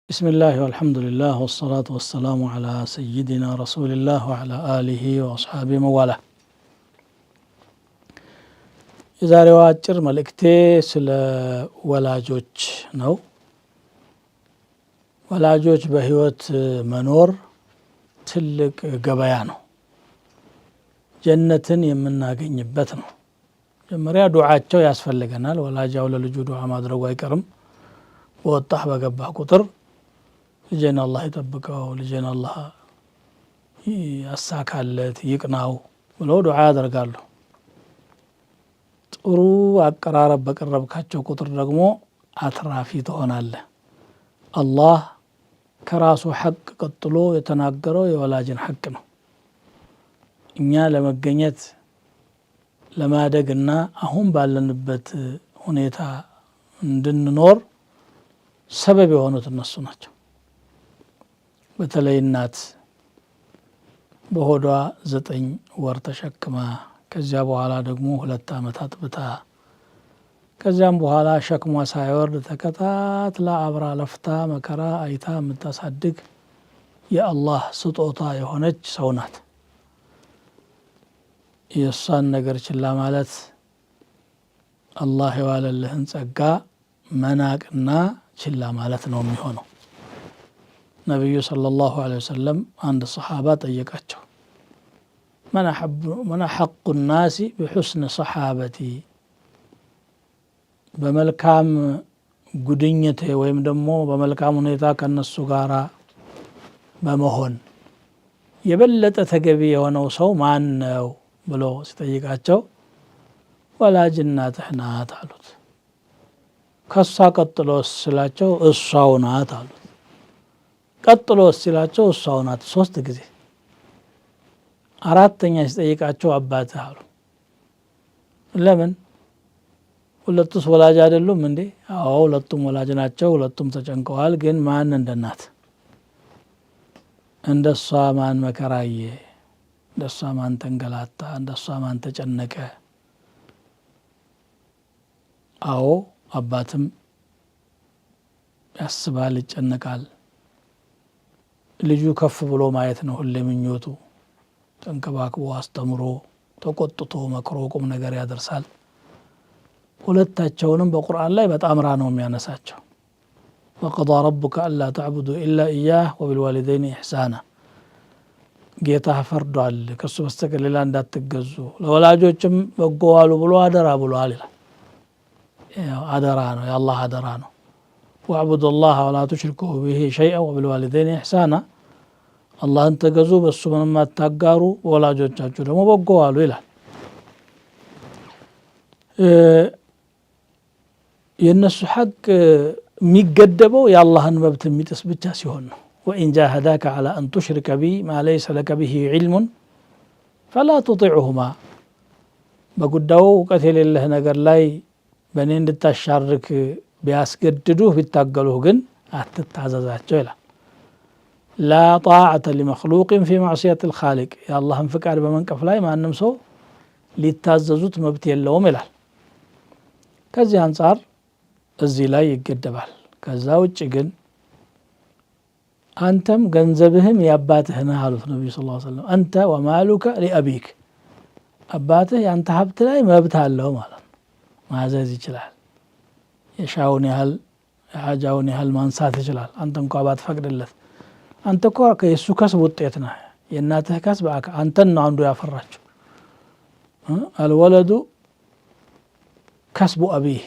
بسم الله والحمد لله والصلاة والسلام على سيدنا رسول الله وعلى آله وأصحابه مواله የዛሬው አጭር መልእክቴ ስለ ወላጆች ነው። ወላጆች በህይወት መኖር ትልቅ ገበያ ነው። ጀነትን የምናገኝበት ነው። መጀመሪያ ዱዓቸው ያስፈልገናል። ወላጅው ለልጁ ዱዓ ማድረጉ አይቀርም። በወጣህ በገባህ ቁጥር ልጄን አላህ ይጠብቀው፣ ልጄን አላህ ያሳካለት፣ ይቅናው ብለው ዱዓ ያደርጋሉ። ጥሩ አቀራረብ በቀረብካቸው ቁጥር ደግሞ አትራፊ ትሆናለህ። አላህ ከራሱ ሐቅ ቀጥሎ የተናገረው የወላጅን ሐቅ ነው። እኛ ለመገኘት ለማደግና አሁን ባለንበት ሁኔታ እንድንኖር ሰበብ የሆኑት እነሱ ናቸው። በተለይ እናት በሆዷ 9 ወር ተሸክማ ከዚያ በኋላ ደግሞ 2 ዓመት አጥብታ ከዚያም በኋላ ሸክሟ ሳይወርድ ተከታትላ አብራ ለፍታ መከራ አይታ የምታሳድግ የአላህ ስጦታ የሆነች ሰው ናት። የእሷን ነገር ችላ ማለት አላህ የዋለልህን ጸጋ መናቅና ችላ ማለት ነው የሚሆነው። ነቢዩ ሰለላሁ ዐለይሂ ወሰለም አንድ ሰሓባ ጠየቃቸው፣ መን አሐቁ ናሲ ቢሑስኒ ሰሓበቲ፣ በመልካም ጉድኝቴ ወይም ደግሞ በመልካም ሁኔታ ከነሱ ጋር በመሆን የበለጠ ተገቢ የሆነው ሰው ማን ነው ብሎ ሲጠይቃቸው ወላጅ እናትህ ናት አሉት። ከሷ ቀጥሎስ ሲላቸው እሷው ናት አሉት። ቀጥሎስ ሲላቸው እሷው ናት 3 ጊዜ። 4ተኛ ሲጠይቃቸው አባትህ አሉ። ለምን? ሁለቱስ ወላጅ አይደሉም እንዴ? አዎ ሁለቱም ወላጅ ናቸው። ሁለቱም ተጨንቀዋል። ግን ማን እንደናት? እንደሷ ማን መከራየ? እንደሷ ማን ተንገላታ? እንደሷ ማን ተጨነቀ? አዎ አባትም ያስባል፣ ይጨነቃል። ልጁ ከፍ ብሎ ማየት ነው ሁሌ ምኞቱ። ተንከባክቦ አስተምሮ ተቆጥቶ መክሮ ቁም ነገር ያደርሳል። ሁለታቸውንም በቁርአን ላይ በጣምራ ነው የሚያነሳቸው። ወቀضى ربك ألا تعبدوا إلا إياه وبالوالدين إحسانا፣ ጌታህ ፈርዷል ከሱ በስተቀር ሌላ እንዳትገዙ፣ ለወላጆችም በጎ ዋሉ ብሎ አደራ ብሏል ይላል። አደራ ነው፣ የአላህ አደራ ነው። واعبدوا الله ولا تشركوا به شيئا وبالوالدين إحسانا፣ አላህን ተገዙ በሱ ምንም አታጋሩ፣ ወላጆቻችሁ ደግሞ በጎ ዋሉ ይላል። የነሱ ሐቅ የሚገደበው የአላህን መብት የሚጥስ ብቻ ሲሆን ነው። وإن جاهداك على أن تشرك بي ما ليس لك به علم فلا تطعهما، በጉዳዩ እውቀት የሌለህ ነገር ላይ በእኔ እንድታሻርክ ቢያስገድዱህ ቢታገሉህ ግን አትታዘዛቸው ይላል። ላ ጣዓተ ሊመክሉቅን ፊ ማዕስየት ልኻሊቅ፣ የአላህን ፍቃድ በመንቀፍ ላይ ማንም ሰው ሊታዘዙት መብት የለውም ይላል። ከዚህ አንጻር እዚህ ላይ ይገደባል። ከዛ ውጭ ግን አንተም ገንዘብህም የአባትህ ነህ አሉት ነቢዩ ሰለላሁ ዐለይሂ ወሰለም። አንተ ወማሉከ ሊአቢክ፣ አባትህ የአንተ ሀብት ላይ መብት አለው ማለት ነው። ማዘዝ ይችላል። የሻውን ያህል የሓጃውን ያህል ማንሳት ይችላል። አንተ እንኳ ባትፈቅድለት። አንተ እኮ የእሱ ከስብ ውጤት ነህ። የእናትህ ከስብ አንተን ነው አንዱ ያፈራችው። አልወለዱ ከስቡ አቢህ፣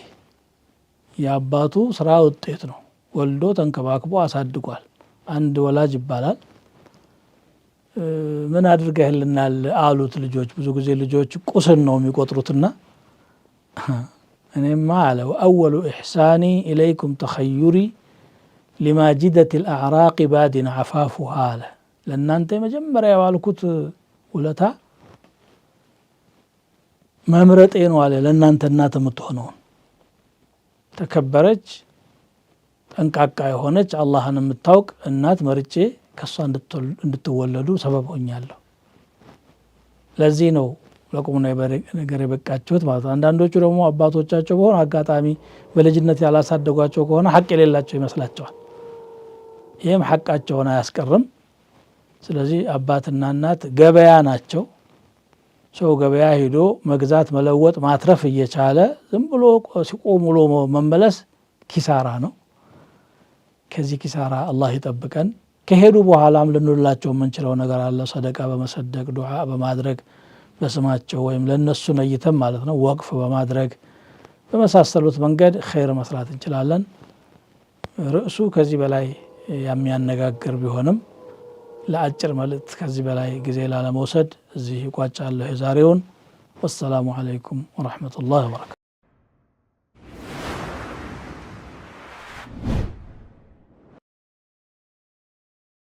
የአባቱ ስራ ውጤት ነው። ወልዶ ተንከባክቦ አሳድጓል። አንድ ወላጅ ይባላል። ምን አድርገህልናል አሉት ልጆች። ብዙ ጊዜ ልጆች ቁስን ነው የሚቆጥሩትና እኔማ አለው አወሉ ኢሕሳኒ ኢለይኩም ተኸዩሪ ሊማጅደት ልአዕራቅ ባዲን ዓፋፉሃ አለ። ለእናንተ የመጀመሪያ የዋልኩት ውለታ መምረጤ ነው አለ። ለእናንተ እናት የምትሆነውን ተከበረች፣ ጠንቃቃ የሆነች አላህን የምታውቅ እናት መርጬ ከሷ እንድትወለዱ ሰበብ ሆኛለሁ። ለዚህ ነው ለቁም ነገር የበቃችሁት ማለት ነው። አንዳንዶቹ ደግሞ አባቶቻቸው በሆነ አጋጣሚ በልጅነት ያላሳደጓቸው ከሆነ ሐቅ የሌላቸው ይመስላቸዋል። ይህም ሐቃቸውን አያስቀርም። ስለዚህ አባትና እናት ገበያ ናቸው። ሰው ገበያ ሄዶ መግዛት መለወጥ ማትረፍ እየቻለ ዝም ብሎ ሲቆም ውሎ መመለስ ኪሳራ ነው። ከዚህ ኪሳራ አላህ ይጠብቀን። ከሄዱ በኋላም ልንላቸው የምንችለው ነገር አለ። ሰደቃ በመሰደቅ ዱዓ በማድረግ በስማቸው ወይም ለነሱ ነይተም ማለት ነው ወቅፍ በማድረግ በመሳሰሉት መንገድ ኸይር መስራት እንችላለን። ርዕሱ ከዚህ በላይ የሚያነጋግር ቢሆንም ለአጭር መልእክት ከዚህ በላይ ጊዜ ላለመውሰድ እዚህ ይቋጫለሁ የዛሬውን። ወሰላሙ አለይኩም ወረሕመቱላሂ ወበረካቱ።